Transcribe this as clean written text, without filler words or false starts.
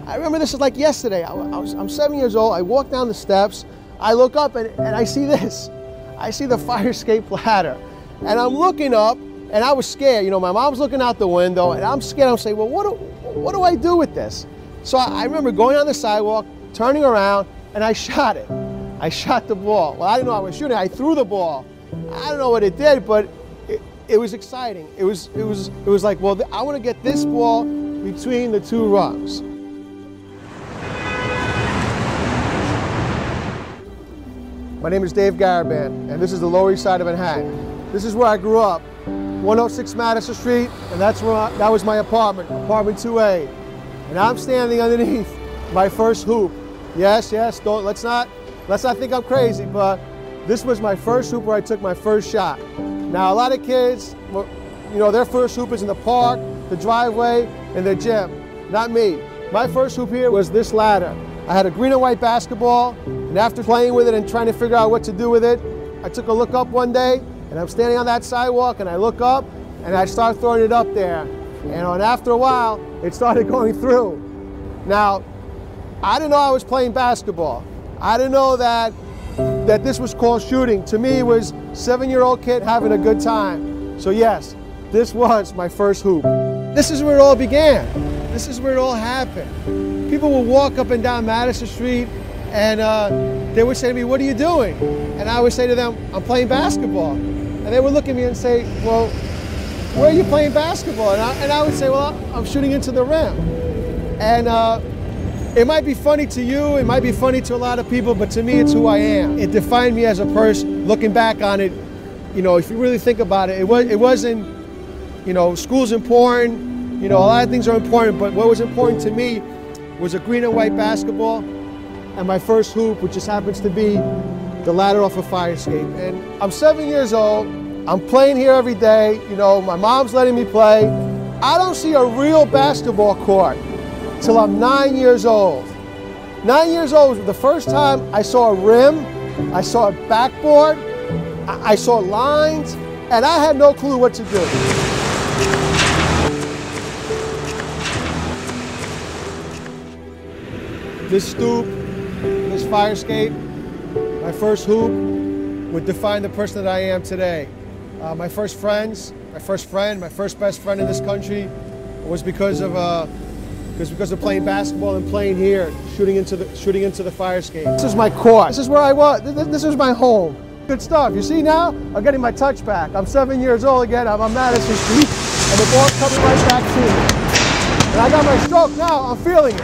I remember this is like yesterday. I'm 7 years old. I walk down the steps. I look up and I see this. I see the fire escape ladder. And I'm looking up and I was scared. You know, my mom's looking out the window and I'm scared. I'm saying, well, what do I do with this? So I remember going on the sidewalk, turning around, and I shot it. I shot the ball. Well, I didn't know I was shooting. I threw the ball. I don't know what it did, but it was exciting. It was like, well, I want to get this ball between the two rungs. My name is Dave Garaban, and this is the Lower East Side of Manhattan. This is where I grew up, 106 Madison Street, and that was my apartment, apartment 2A. And I'm standing underneath my first hoop. Yes, let's not think I'm crazy, but this was my first hoop where I took my first shot. Now, a lot of kids, you know, their first hoop is in the park, the driveway, and the gym. Not me. My first hoop here was this ladder. I had a green and white basketball, and after playing with it and trying to figure out what to do with it, I took a look up one day, and I'm standing on that sidewalk, and I look up, and I start throwing it up there. And after a while, it started going through. Now, I didn't know I was playing basketball. I didn't know that this was called shooting. To me, it was a 7-year-old kid having a good time. So yes, this was my first hoop. This is where it all began. This is where it all happened. People would walk up and down Madison Street and they would say to me, what are you doing? And I would say to them, I'm playing basketball. And they would look at me and say, well, where are you playing basketball? And I would say, well, I'm shooting into the rim. And it might be funny to you, it might be funny to a lot of people, but to me, it's who I am. It defined me as a person. Looking back on it, you know, if you really think about it, it wasn't, you know, school's important, you know, a lot of things are important, but what was important to me was a green and white basketball and my first hoop, which just happens to be the ladder off a fire escape. And I'm 7 years old, I'm playing here every day, you know, my mom's letting me play. I don't see a real basketball court till I'm 9 years old. 9 years old was the first time I saw a rim, I saw a backboard, I saw lines, and I had no clue what to do. This stoop, this fire escape, my first hoop would define the person that I am today. My first friends, my first best friend in this country was because of playing basketball and playing here, shooting into the fire escape. This is my court. This is where I was. This is my home. Good stuff. You see now, I'm getting my touch back. I'm 7 years old again. I'm on Madison Street, and the ball's coming right back to me. And I got my stroke now. I'm feeling it.